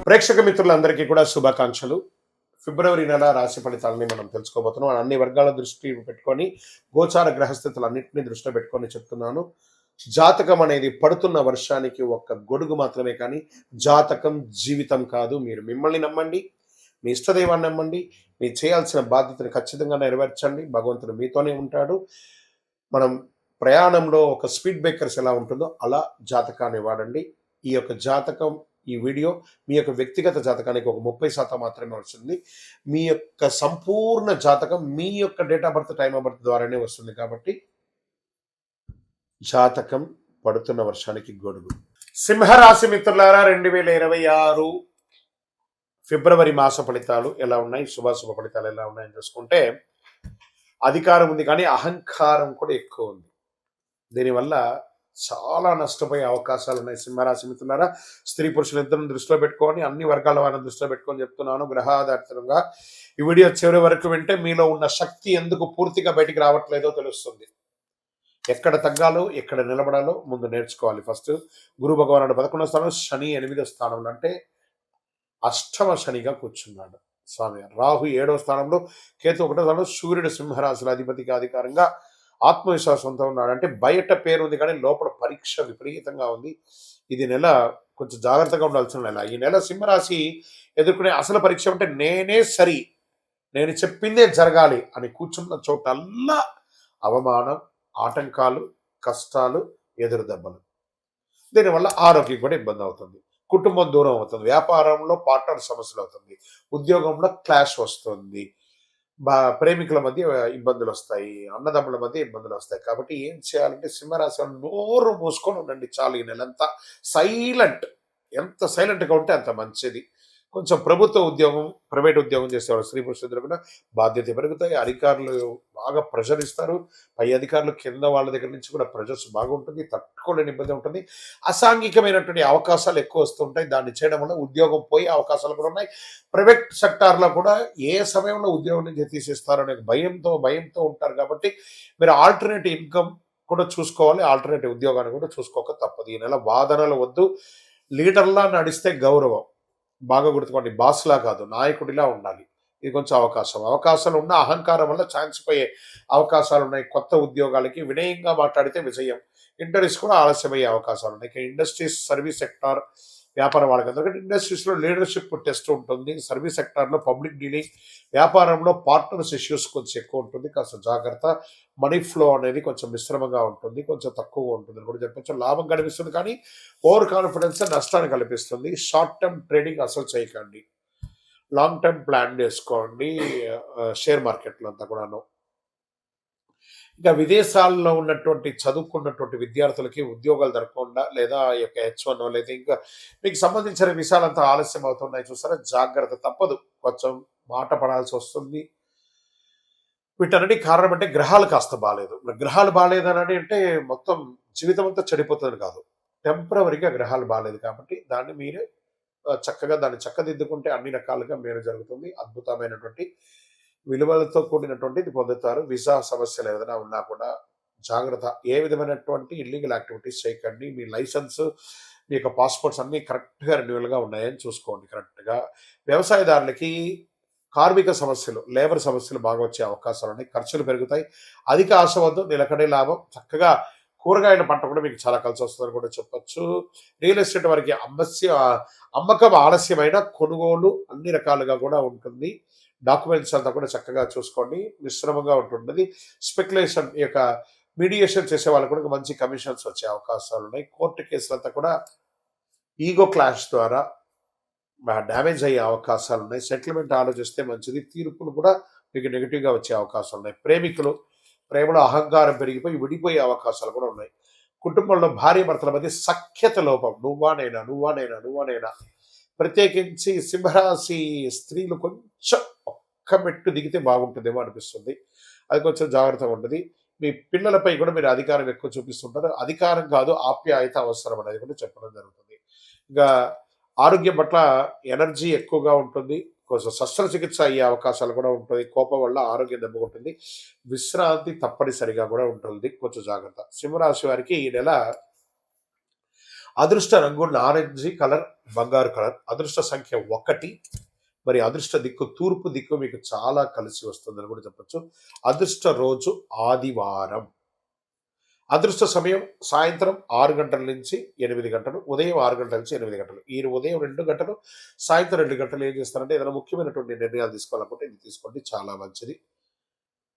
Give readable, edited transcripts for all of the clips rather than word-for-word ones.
ప్రేక్షక మిత్రులందరికీ కూడా శుభాకాంక్షలు. ఫిబ్రవరి నెల రాశి ఫలితాలని మనం తెలుసుకోబోతున్నాం. అన్ని వర్గాల దృష్టి పెట్టుకొని గోచార గ్రహస్థితులన్నింటినీ దృష్టిలో పెట్టుకొని చెప్తున్నాను. జాతకం అనేది పడుతున్న వర్షానికి ఒక్క గొడుగు మాత్రమే, కానీ జాతకం జీవితం కాదు. మీరు మిమ్మల్ని నమ్మండి, మీ ఇష్టదైవాన్ని నమ్మండి, మీరు చేయాల్సిన బాధ్యతను ఖచ్చితంగా నెరవేర్చండి. భగవంతుడు మీతోనే ఉంటాడు. మనం ప్రయాణంలో ఒక స్పీడ్ బ్రేకర్స్ ఎలా ఉంటుందో అలా జాతకాన్ని వాడండి. ఈ యొక్క జాతకం, ఈ వీడియో మీ యొక్క వ్యక్తిగత జాతకానికి ఒక 30% మాత్రమే వస్తుంది. మీ యొక్క సంపూర్ణ జాతకం మీ యొక్క date of birth, time of birth ద్వారానే వస్తుంది. కాబట్టి జాతకం పడుతున్న వర్షానికి గొడుగు. సింహరాశి మిత్రులారా, 2026 ఫిబ్రవరి మాస ఫలితాలు ఎలా ఉన్నాయి, శుభాశుభ ఫలితాలు ఎలా ఉన్నాయని చూసుకుంటే, అధికారం ఉంది కానీ అహంకారం కూడా ఎక్కువ ఉంది. దీనివల్ల చాలా నష్టపోయే అవకాశాలు ఉన్నాయి. సింహరాశి మిత్రులారా, స్త్రీ పురుషులు ఇద్దరిని దృష్టిలో పెట్టుకొని, అన్ని వర్గాల వారిని దృష్టిలో పెట్టుకొని చెప్తున్నాను. గ్రహాధారితంగా ఈ వీడియో చివరి వరకు వింటే మీలో ఉన్న శక్తి ఎందుకు పూర్తిగా బయటికి రావట్లేదో తెలుస్తుంది. ఎక్కడ తగ్గాలో, ఎక్కడ నిలబడాలో ముందు నేర్చుకోవాలి. ఫస్ట్ గురు భగవానుడు 11వ స్థానం, శని 8వ స్థానంలో, అంటే అష్టమ శనిగా కూర్చున్నాడు స్వామి. రాహు 7వ స్థానంలో, కేతు 1వ స్థానంలో, సూర్యుడు సింహరాశుల అధిపతికి అధికారంగా ఆత్మవిశ్వాసంతో ఉన్నాడు. అంటే బయట పేరు ఉంది కానీ లోపల పరీక్ష విపరీతంగా ఉంది. ఇది నెల కొంచెం జాగ్రత్తగా ఉండాల్సిన నెల. ఈ నెల సింహరాశి ఎదుర్కొనే అసలు పరీక్ష అంటే నేనే సరి, నేను చెప్పిందే జరగాలి అని కూర్చున్న చోటల్లా అవమానం, ఆటంకాలు, కష్టాలు, ఎదురు దెబ్బలు. దీనివల్ల ఆరోగ్యం కూడా ఇబ్బంది అవుతుంది, కుటుంబం దూరం అవుతుంది, వ్యాపారంలో పార్ట్నర్ సమస్యలు అవుతుంది, ఉద్యోగంలో క్లాష్ వస్తుంది, ప్రేమికుల మధ్య ఇబ్బందులు వస్తాయి, అన్నదమ్ముల మధ్య ఇబ్బందులు వస్తాయి. కాబట్టి ఏం చేయాలంటే సింహరాశి నోరు మూసుకొని ఉండండి చాలు. ఈ నెలంతా సైలెంట్, ఎంత సైలెంట్గా ఉంటే అంత మంచిది. కొంచెం ప్రభుత్వ ఉద్యోగం, ప్రైవేట్ ఉద్యోగం చేసేవాళ్ళు స్త్రీ పురుషులు కూడా బాధ్యత పెరుగుతాయి. అధికారులు బాగా ప్రెషర్ ఇస్తారు. పై అధికారులు కింద వాళ్ళ దగ్గర నుంచి కూడా ప్రెషర్స్ బాగుంటుంది, తట్టుకోలేని ఇబ్బంది ఉంటుంది. అసాంఘికమైనటువంటి అవకాశాలు ఎక్కువ వస్తుంటాయి. దాన్ని చేయడం వల్ల ఉద్యోగం పోయే అవకాశాలు కూడా ఉన్నాయి. ప్రైవేట్ సెక్టార్లో కూడా ఏ సమయంలో ఉద్యోగం నుంచి తీసేస్తారనే భయంతో ఉంటారు. కాబట్టి మీరు ఆల్టర్నేటివ్ ఇన్కమ్ కూడా చూసుకోవాలి, ఆల్టర్నేటివ్ ఉద్యోగాన్ని కూడా చూసుకోక తప్పదు. ఈ నెల వాదనలు వద్దు. లీడర్లా నడిస్తే గౌరవం. బాగా గుర్తుకోండి, బాస్లా కాదు, నాయకుడిలా ఉండాలి. ఇది కొంచెం అవకాశాలు ఉన్న అహంకారం వల్ల ఛాన్స్ పోయే అవకాశాలు ఉన్నాయి. కొత్త ఉద్యోగాలకి వినయంగా మాట్లాడితే విజయం. ఇంటర్వ్యూస్ కూడా ఆలస్యమయ్యే అవకాశాలు ఉన్నాయి. ఇండస్ట్రీస్, సర్వీస్ సెక్టార్, వ్యాపారం వాళ్ళకి ఇండస్ట్రీస్లో లీడర్షిప్ టెస్ట్ ఉంటుంది. సర్వీస్ సెక్టార్లో పబ్లిక్ డీలింగ్, వ్యాపారంలో పార్ట్నర్స్ ఇష్యూస్ కొంచెం ఎక్కువ ఉంటుంది. కాస్త జాగ్రత్త. మనీ ఫ్లో అనేది కొంచెం మిశ్రమంగా ఉంటుంది, కొంచెం తక్కువగా ఉంటుంది అని కూడా చెప్పచ్చు. లాభం కనిపిస్తుంది కానీ ఓవర్ కాన్ఫిడెన్స్ నష్టాన్ని కల్పిస్తుంది. షార్ట్ టర్మ్ ట్రేడింగ్ అసలు చేయకండి, లాంగ్ టర్మ్ ప్లాన్ చేసుకోండి. షేర్ మార్కెట్లో అంతా కూడాను. ఇంకా విదేశాల్లో ఉన్నటువంటి చదువుకున్నటువంటి విద్యార్థులకి ఉద్యోగాలు దొరకకుండా, లేదా ఈ యొక్క H1 లేదా ఇంకా మీకు సంబంధించిన విషయాలంతా ఆలస్యం అవుతున్నాయి చూసారా, జాగ్రత్త. తప్పదు, కొంచెం మాట పడాల్సి వస్తుంది. వీటన్నిటి కారణం అంటే గ్రహాలు కాస్త బాగాలేదు. గ్రహాలు బాగాలేదని అంటే మొత్తం జీవితం అంతా చెడిపోతుంది కాదు, టెంపరవరీగా గ్రహాలు బాగాలేదు. కాబట్టి దాన్ని మీరు చక్కగా దాన్ని చక్కదిద్దుకుంటే అన్ని రకాలుగా మేలు జరుగుతుంది. అద్భుతమైనటువంటి విలువలతో కూడినటువంటిది పొందుతారు. వీసా సమస్యలు ఏదైనా ఉన్నా కూడా జాగ్రత్త. ఏ విధమైనటువంటి ఇల్లీగల్ యాక్టివిటీస్ చేయకండి. మీ లైసెన్స్, మీ యొక్క పాస్పోర్ట్స్ అన్నీ కరెక్ట్గా రెన్యువల్గా ఉన్నాయని చూసుకోండి. కరెక్ట్గా వ్యవసాయదారులకి కార్మిక సమస్యలు, లేబర్ సమస్యలు బాగా వచ్చే అవకాశాలు ఉన్నాయి. ఖర్చులు పెరుగుతాయి. అధిక ఆశ వద్దు, నిలకడే లాభం. చక్కగా కూరగాయల పంట కూడా మీకు చాలా కలిసి వస్తుందని కూడా చెప్పచ్చు. రియల్ ఎస్టేట్ వారికి అమ్మకం ఆలస్యమైన కొనుగోలు అన్ని రకాలుగా కూడా ఉంటుంది. డాక్యుమెంట్స్ అంతా కూడా చక్కగా చూసుకోండి, మిశ్రమంగా ఉంటుంటుంది. స్పెక్యులేషన్, ఈ యొక్క మీడియేషన్ చేసే వాళ్ళకు కూడా మంచి కమిషన్స్ వచ్చే అవకాశాలు ఉన్నాయి. కోర్టు కేసులంతా కూడా ఈగో క్లాష్ ద్వారా డ్యామేజ్ అయ్యే అవకాశాలు ఉన్నాయి. సెటిల్మెంట్ ఆలోచిస్తే మంచిది. తీర్పులు కూడా మీకు నెగిటివ్గా వచ్చే అవకాశాలు ఉన్నాయి. ప్రేమికులు ప్రేమలో అహంకారం పెరిగిపోయి విడిపోయే అవకాశాలు కూడా ఉన్నాయి. కుటుంబంలో భార్య భర్తల మధ్య సఖ్యత లోపం. నువ్వా నేనా. ప్రత్యేకించి సింహరాశి స్త్రీలు కొంచెం ఒక్క మెట్టు దిగితే బాగుంటుందేమో అనిపిస్తుంది. అది కొంచెం జాగ్రత్తగా ఉంటుంది. మీ పిల్లలపై కూడా మీరు అధికారం ఎక్కువ చూపిస్తుంటారు. అధికారం కాదు, ఆప్యాయత అవసరం అనేది కూడా చెప్పడం జరుగుతుంది. ఇంకా ఆరోగ్యం పట్ల ఎనర్జీ ఎక్కువగా ఉంటుంది. కొంచెం శస్త్రచికిత్స అయ్యే అవకాశాలు కూడా ఉంటుంది. కోపం వల్ల ఆరోగ్యం దెబ్బకుంటుంది. విశ్రాంతి తప్పనిసరిగా కూడా ఉంటుంది. కొంచెం జాగ్రత్త. సింహరాశి వారికి ఈ నెల అదృష్ట రంగు నారెంజీ కలర్, బంగారు కలర్. అదృష్ట సంఖ్య 1. మరి అదృష్ట దిక్కు తూర్పు దిక్కు మీకు చాలా కలిసి వస్తుందని కూడా చెప్పొచ్చు. అదృష్ట రోజు ఆదివారం. అదృష్ట సమయం సాయంత్రం 6 గంటల నుంచి 8 గంటలు, ఉదయం 6 గంటల నుంచి 8 గంటలు. ఈ ఉదయం 2 గంటలు, సాయంత్రం 2 గంటలు ఏం చేస్తారంటే ఏదైనా ముఖ్యమైనటువంటి నిర్ణయాలు తీసుకోవాలనుకుంటే ఇది తీసుకోండి, చాలా మంచిది.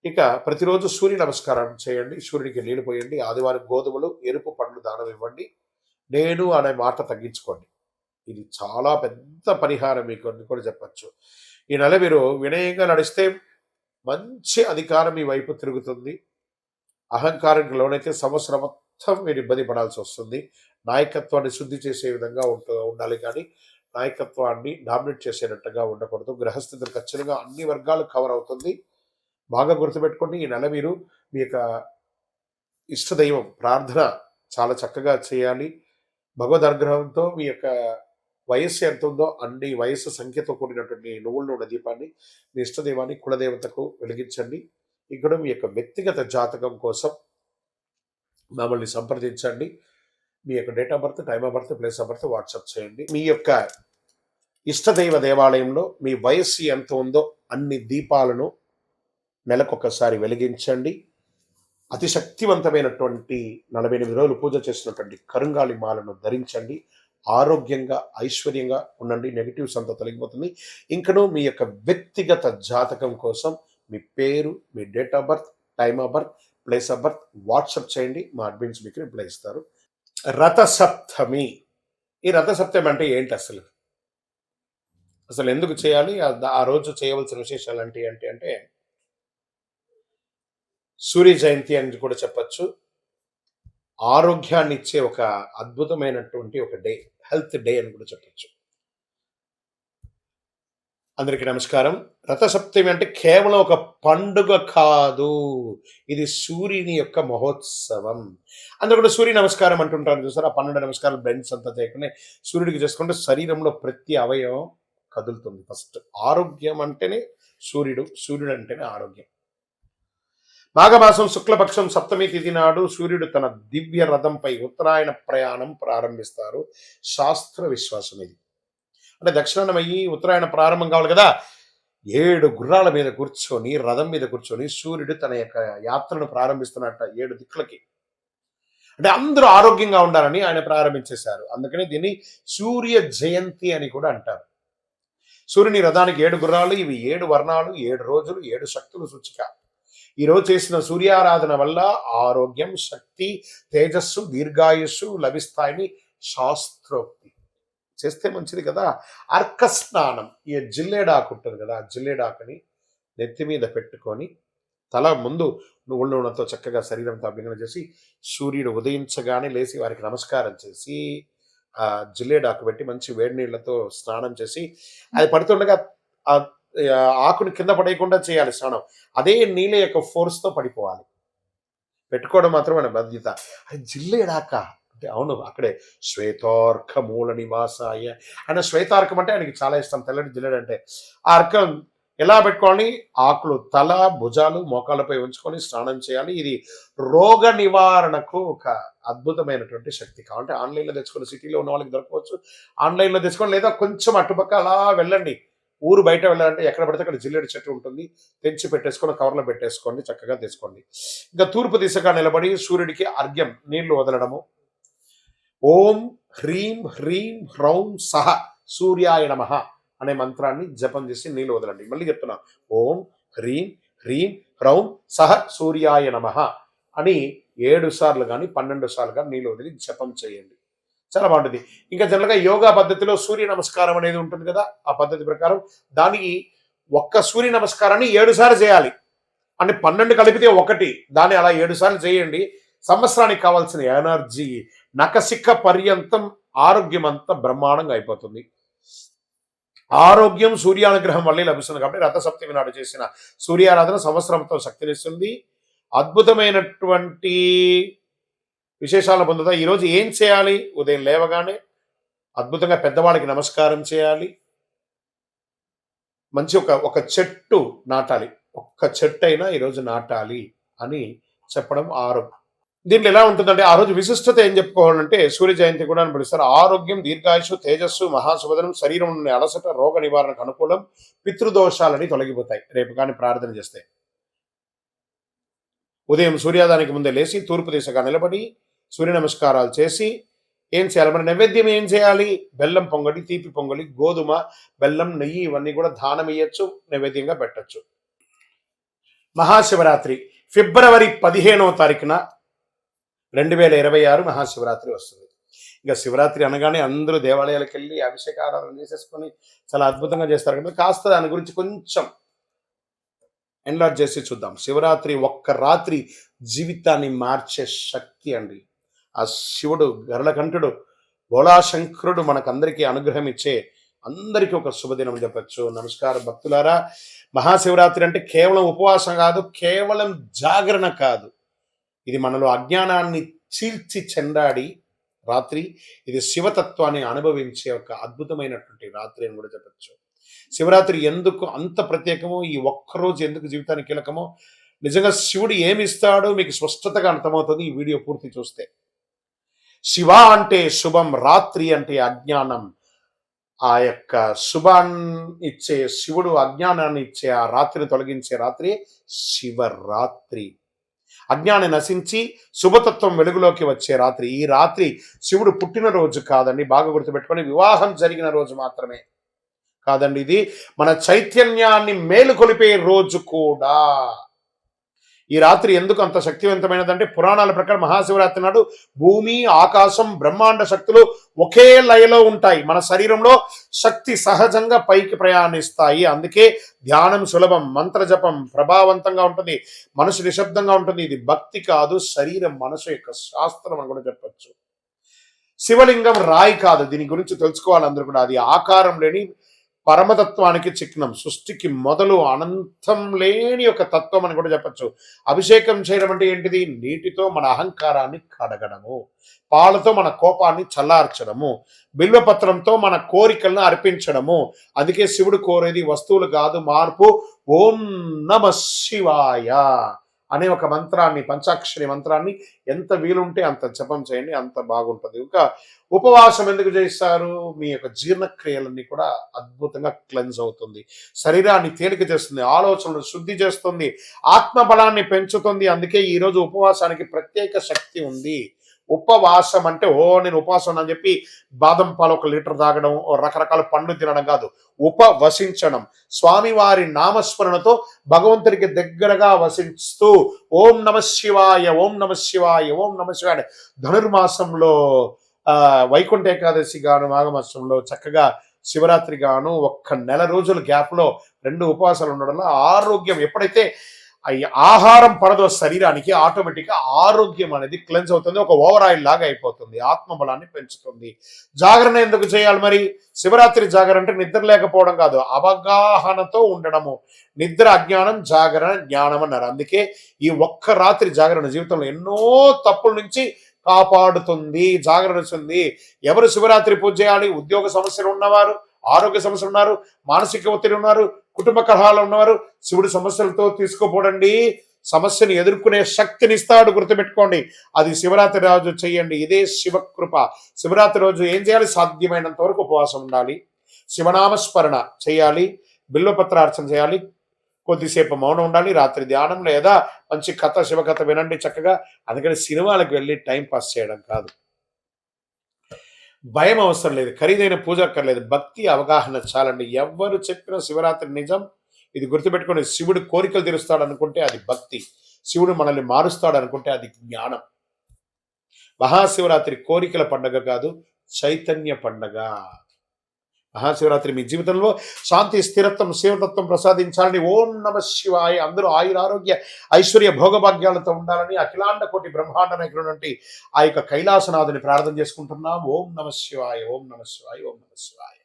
ఇక ప్రతిరోజు సూర్య నమస్కారం చేయండి, సూర్యుడికి నీళ్లు పోయండి. ఆదివారం గోధుమలు, ఎరుపు పండ్లు దానం ఇవ్వండి. నేను అనే మాట తగ్గించుకోండి. ఇది చాలా పెద్ద పరిహారం మీకు అని కూడా చెప్పచ్చు. ఈ నెల మీరు వినయంగా నడిస్తే మంచి అధికారం మీ వైపు తిరుగుతుంది. అహంకారానికి లోనైతే సంవత్సరం మొత్తం మీరు ఇబ్బంది పడాల్సి వస్తుంది. నాయకత్వాన్ని శుద్ధి చేసే విధంగా ఉండాలి, కానీ నాయకత్వాన్ని డామినేట్ చేసేటట్టుగా ఉండకూడదు. గ్రహస్థితులు ఖచ్చితంగా అన్ని వర్గాలు కవర్ అవుతుంది. బాగా గుర్తుపెట్టుకోండి, ఈ నెల మీరు మీ యొక్క ఇష్టదైవం ప్రార్థన చాలా చక్కగా చేయాలి. భగవద్ అనుగ్రహంతో మీ యొక్క వయస్సు ఎంత ఉందో అన్ని వయస్సు సంఖ్యతో కూడినటువంటి నువ్వుల నూనె దీపాన్ని మీ ఇష్టదైవాన్ని కులదేవతకు వెలిగించండి. ఇక్కడ మీ యొక్క వ్యక్తిగత జాతకం కోసం మమ్మల్ని సంప్రదించండి. మీ యొక్క date of birth, time of birth, place of birth WhatsApp చేయండి. మీ యొక్క ఇష్టదైవ దేవాలయంలో మీ వయస్సు ఎంత ఉందో అన్ని దీపాలను నెలకొకసారి వెలిగించండి. అతి శక్తివంతమైనటువంటి 48 రోజులు పూజ చేసినటువంటి కరుంగాలి మాలను ధరించండి. ఆరోగ్యంగా ఐశ్వర్యంగా ఉండండి. నెగిటివ్స్ అంతా తొలగిపోతుంది. ఇంకనూ మీ యొక్క వ్యక్తిగత జాతకం కోసం మీ పేరు, మీ date of birth, time of birth, place of birth WhatsApp చేయండి. మా అడ్మిన్స్ మీకు రిప్లై ఇస్తారు. రథసప్తమి. ఈ రథసప్తమి అంటే ఏంటి అసలు ఎందుకు చేయాలి, ఆ రోజు చేయవలసిన విశేషాలు అంటే సూర్య జయంతి అని కూడా చెప్పచ్చు. ఆరోగ్యాన్ని ఇచ్చే ఒక అద్భుతమైనటువంటి ఒక డే, హెల్త్ డే అని కూడా చెప్పచ్చు. అందరికీ నమస్కారం. రథసప్తమి అంటే కేవలం ఒక పండుగ కాదు, ఇది సూర్యుని యొక్క మహోత్సవం. అందరూ కూడా సూర్య నమస్కారం అంటుంటారు చూసారు. ఆ 12 నమస్కారాలు బెండ్స్ అంతా చేయకుండా సూర్యుడికి చేసుకుంటే శరీరంలో ప్రతి అవయవం కదులుతుంది. ఫస్ట్ ఆరోగ్యం అంటేనే సూర్యుడు అంటేనే ఆరోగ్యం. మాఘమాసం శుక్లపక్షం సప్తమి తిథి నాడు సూర్యుడు తన దివ్య రథంపై ఉత్తరాయణ ప్రయాణం ప్రారంభిస్తారు. శాస్త్ర విశ్వాసం ఇది. అంటే దక్షిణాయనం అయ్యి ఉత్తరాయణ ప్రారంభం కావాలి కదా. 7 గుర్రాల మీద కూర్చొని, రథం మీద కూర్చొని సూర్యుడు తన యొక్క యాత్రను ప్రారంభిస్తున్నట్ట 7 దిక్కులకి. అంటే అందరూ ఆరోగ్యంగా ఉండాలని ఆయన ప్రారంభించేశారు. అందుకని దీన్ని సూర్య జయంతి అని కూడా అంటారు. సూర్యుని రథానికి 7 గుర్రాలు, ఇవి 7 వర్ణాలు, 7 రోజులు, 7 శక్తులు సూచిక. ఈరోజు చేసిన సూర్యారాధన వల్ల ఆరోగ్యం, శక్తి, తేజస్సు, దీర్ఘాయుస్సు లభిస్తాయని శాస్త్రోక్తి. చేస్తే మంచిది కదా. అర్క స్నానం, ఈ జిల్లేడాకు ఉంటుంది కదా, ఆ జిల్లేడాకుని నెత్తి మీద పెట్టుకొని తల ముందు నువ్వుల నూనెతో చక్కగా శరీరంతో అభ్యంగన చేసి సూర్యుడు ఉదయించగానే లేచి వారికి నమస్కారం చేసి ఆ జిల్లేడాకు పెట్టి మంచి వేడి నీళ్లతో స్నానం చేసి అది పడుతుండగా ఆ ఆకుని కింద పడేయకుండా చేయాలి స్నానం. అదే నీళ్ళ యొక్క ఫోర్స్తో పడిపోవాలి. పెట్టుకోవడం మాత్రమే బాధ్యత. అది జిల్లేడాక అంటే అవును, అక్కడే శ్వేతార్క మూల నివాసాయ. ఆయన శ్వేతార్కం అంటే ఆయనకి చాలా ఇష్టం, తెల్లటి జిల్లేడు అంటే. ఆ అర్కం ఎలా పెట్టుకోవాలి? ఆకులు తల, భుజాలు, మోకాళ్ళపై ఉంచుకొని స్నానం చేయాలి. ఇది రోగ నివారణకు ఒక అద్భుతమైనటువంటి శక్తి. కాబట్టి ఆన్లైన్లో తెచ్చుకొని, సిటీలో ఉన్న వాళ్ళకి దొరకవచ్చు, ఆన్లైన్లో తెచ్చుకొని, లేదా కొంచెం అటుపక్క అలా వెళ్ళండి. ఊరు బయట వెళ్ళాలంటే ఎక్కడ పడితే అక్కడ జిల్లేడు చెట్టు ఉంటుంది, తెచ్చి పెట్టేసుకొని కవర్లో పెట్టేసుకోండి, చక్కగా తెచ్చుకోండి. ఇంకా తూర్పు దిశగా నిలబడి సూర్యుడికి అర్ఘ్యం నీళ్లు వదలడము. ఓం హ్రీం హ్రీం హ్రౌం సహ సూర్యాయ నమః అనే మంత్రాన్ని జపం చేసి నీళ్లు వదలండి. మళ్ళీ చెప్తున్నా, ఓం హ్రీం హ్రీం హ్రౌం సహ సూర్యాయ నమః అని 7 సార్లు కానీ 12 సార్లు కానీ నీళ్లు వదిలి జపం చేయండి. చాలా బాగుంటుంది. ఇంకా జనరల్గా యోగా పద్ధతిలో సూర్య నమస్కారం అనేది ఉంటుంది కదా, ఆ పద్ధతి ప్రకారం దానికి ఒక్క సూర్య నమస్కారాన్ని 7 సార్లు చేయాలి. అంటే 12 కలిపితే 1, దాన్ని అలా 7 సార్లు చేయండి. సంవత్సరానికి కావాల్సిన ఎనర్జీ నకసిక పర్యంతం ఆరోగ్యం అంతా బ్రహ్మాండంగా అయిపోతుంది. ఆరోగ్యం సూర్యానుగ్రహం వల్లే లభిస్తుంది. కాబట్టి రథసప్తమి నాడు చేసిన సూర్యారాధన సంవత్సరంతో శక్తినిస్తుంది. అద్భుతమైనటువంటి విశేషాలను పొందుతా. ఈరోజు ఏం చేయాలి? ఉదయం లేవగానే అద్భుతంగా పెద్దవాళ్ళకి నమస్కారం చేయాలి. మంచి ఒక చెట్టు నాటాలి. ఒక్క చెట్టు అయినా ఈరోజు నాటాలి అని చెప్పడం దీంట్లో ఎలా ఉంటుందంటే ఆ రోజు విశిష్టత ఏం చెప్పుకోవాలంటే సూర్య జయంతి కూడా అని పిలుస్తారు. ఆరోగ్యం, దీర్ఘాయుషు, తేజస్సు, మహాశుభదనం, శరీరం నుండి అలసట, రోగ నివారణకు అనుకూలం, పితృదోషాలని తొలగిపోతాయి రేపు కానీ ప్రార్థన చేస్తే. ఉదయం సూర్యోదయానికి ముందే లేచి తూర్పు దిశగా నిలబడి సూర్య నమస్కారాలు చేసి ఏం చేయాలి, మరి నైవేద్యం ఏం చేయాలి? బెల్లం పొంగలి, తీపి పొంగలి, గోధుమ, బెల్లం, నెయ్యి ఇవన్నీ కూడా దానం ఇయ్యచ్చు, నైవేద్యంగా పెట్టచ్చు. మహాశివరాత్రి ఫిబ్రవరి 15వ తారీఖున 2026 మహాశివరాత్రి వస్తుంది. ఇంకా శివరాత్రి అనగానే అందరూ దేవాలయాలకు వెళ్ళి అభిషేకారాధన చేసేసుకొని చాలా అద్భుతంగా చేస్తారు కదా. కాస్త దాని గురించి కొంచెం ఎన్లార్జ్ చేసి చూద్దాం. శివరాత్రి ఒక్క రాత్రి జీవితాన్ని మార్చే శక్తి అండి. ఆ శివుడు గరుడకంఠుడు భోళాశంకరుడు మనకందరికీ అనుగ్రహం ఇచ్చే అందరికీ ఒక శుభదినం చెప్పచ్చు. నమస్కారం భక్తులారా. మహాశివరాత్రి అంటే కేవలం ఉపవాసం కాదు, కేవలం జాగరణ కాదు. ఇది మనలో అజ్ఞానాన్ని చీల్చి చెండాడి రాత్రి. ఇది శివతత్వాన్ని అనుభవించే ఒక అద్భుతమైనటువంటి రాత్రి అని కూడా చెప్పచ్చు. శివరాత్రి ఎందుకు అంత ప్రత్యేకమో, ఈ ఒక్కరోజు ఎందుకు జీవితానికి కీలకమో, నిజంగా శివుడు ఏమి ఇస్తాడో మీకు స్పష్టతగా అర్థమవుతుంది ఈ వీడియో పూర్తి చూస్తే. శివ అంటే శుభం, రాత్రి అంటే అజ్ఞానం. ఆ యొక్క శుభాన్ని ఇచ్చే శివుడు అజ్ఞానాన్ని ఇచ్చే ఆ రాత్రిని తొలగించే రాత్రి శివరాత్రి. అజ్ఞాన్ని నశించి శుభతత్వం వెలుగులోకి వచ్చే రాత్రి. ఈ రాత్రి శివుడు పుట్టినరోజు కాదండి, బాగా గుర్తుపెట్టుకొని. వివాహం జరిగిన రోజు మాత్రమే కాదండి, ఇది మన చైతన్యాన్ని మేలుకొలిపే రోజు కూడా. ఈ రాత్రి ఎందుకు అంత శక్తివంతమైనదంటే పురాణాల ప్రకారం మహాశివరాత్రి నాడు భూమి, ఆకాశం, బ్రహ్మాండ శక్తులు ఒకే లయలో ఉంటాయి. మన శరీరంలో శక్తి సహజంగా పైకి ప్రయాణిస్తాయి. అందుకే ధ్యానం సులభం, మంత్రజపం ప్రభావవంతంగా ఉంటుంది, మనసు నిశ్శబ్దంగా ఉంటుంది. ఇది భక్తి కాదు, శరీరం మనసు యొక్క శాస్త్రం అని కూడా చెప్పచ్చు. శివలింగం రాయి కాదు, దీని గురించి తెలుసుకోవాలి అందరూ కూడా. అది ఆకారం లేని పరమతత్వానికి చిహ్నం, సృష్టికి మొదలు, అనంతం లేని ఒక తత్వం అని కూడా చెప్పచ్చు. అభిషేకం చేయడం అంటే ఏంటిది? నీటితో మన అహంకారాన్ని కడగడము, పాలతో మన కోపాన్ని చల్లార్చడము, బిల్వపత్రంతో మన కోరికలను అర్పించడము. అందుకే శివుడు కోరేది వస్తువులు కాదు, మార్పు. ఓం నమ శివాయ అనే ఒక మంత్రాన్ని, పంచాక్షరి మంత్రాన్ని ఎంత వీలుంటే అంత జపం చేయండి, అంత బాగుంటుంది. ఇంకా ఉపవాసం ఎందుకు చేస్తారు? మీ యొక్క జీర్ణక్రియలన్నీ కూడా అద్భుతంగా క్లెన్స్ అవుతుంది, శరీరాన్ని తేలిక చేస్తుంది, ఆలోచనలు శుద్ధి చేస్తుంది, ఆత్మబలాన్ని పెంచుతుంది. అందుకే ఈరోజు ఉపవాసానికి ప్రత్యేక శక్తి ఉంది. ఉపవాసం అంటే నేను ఉపవాసం అని చెప్పి బాదం పాలు 1 లీటర్ తాగడం, రకరకాల పండ్లు తినడం కాదు. ఉపవసించడం, స్వామివారి నామస్మరణతో భగవంతుడికి దగ్గరగా వసిస్తూ ఓం నమ శివాయ, ఓం నమ శివాయ, ఓం నమ శివాయ. ధనుర్మాసంలో వైకుంఠ ఏకాదశి గాను, మాఘమాసంలో చక్కగా శివరాత్రి గాను 1 నెల రోజుల గ్యాప్లో 2 ఉపవాసాలు ఉండడం వల్ల ఆరోగ్యం, ఎప్పుడైతే ఆహారం పడదో శరీరానికి, ఆటోమేటిక్గా ఆరోగ్యం అనేది క్లెన్స్ అవుతుంది, ఒక ఓవర్ ఆయిల్ లాగా అయిపోతుంది, ఆత్మబలాన్ని పెంచుతుంది. జాగరణ ఎందుకు చేయాలి మరి? శివరాత్రి జాగరణ అంటే నిద్ర లేకపోవడం కాదు, అవగాహనతో ఉండడము. నిద్ర అజ్ఞానం, జాగరణ జ్ఞానం అన్నారు. అందుకే ఈ ఒక్క రాత్రి జాగరణ జీవితంలో ఎన్నో తప్పుల నుంచి కాపాడుతుంది, జాగరణిస్తుంది. ఎవరు శివరాత్రి పూజ చేయాలి? ఉద్యోగ సమస్యలు ఉన్నవారు, ఆరోగ్య సమస్యలు ఉన్నారు, మానసిక ఒత్తిడి ఉన్నారు, కుటుంబ కలహాలు ఉన్నవారు శివుడి సమస్యలతో తీసుకోపోడండి. సమస్యను ఎదుర్కొనే శక్తిని ఇస్తాడు, గుర్తుపెట్టుకోండి. అది శివరాత్రి రోజు చేయండి, ఇదే శివకృప. శివరాత్రి రోజు ఏం చేయాలి? సాధ్యమైనంత వరకు ఉపవాసం ఉండాలి, శివనామస్మరణ చేయాలి, బిల్వపత్రార్చన చేయాలి, కొద్దిసేపు మౌనం ఉండాలి, రాత్రి ధ్యానం లేదా మంచి కథ, శివకథ వినండి చక్కగా. అందుకని సినిమాలకు వెళ్ళి టైం పాస్ చేయడం కాదు. భయం అవసరం లేదు, ఖరీదైన పూజ అక్కర్లేదు, భక్తి అవగాహన చాలండి. ఎవరు చెప్పిన శివరాత్రి నిజం, ఇది గుర్తుపెట్టుకోండి. శివుడు కోరికలు తీరుస్తాడు అనుకుంటే అది భక్తి, శివుడు మనల్ని మారుస్తాడు అనుకుంటే అది జ్ఞానం. మహాశివరాత్రి కోరికల పండగ కాదు, చైతన్య పండగ. మహాశివరాత్రి మీ జీవితంలో శాంతి, స్థిరత్వం, శివతత్వం ప్రసాదించాలని ఓం నమ శివాయ. అందరూ ఆయురారోగ్య ఐశ్వర్య భోగభాగ్యాలతో ఉండాలని అఖిలాండ కోటి బ్రహ్మాండ నాయకుడు ఆ యొక్క కైలాసనాథుని ప్రార్థన చేసుకుంటున్నాం. ఓం నమ శివాయ, ఓం నమ శివాయ, ఓం నమ శివాయ.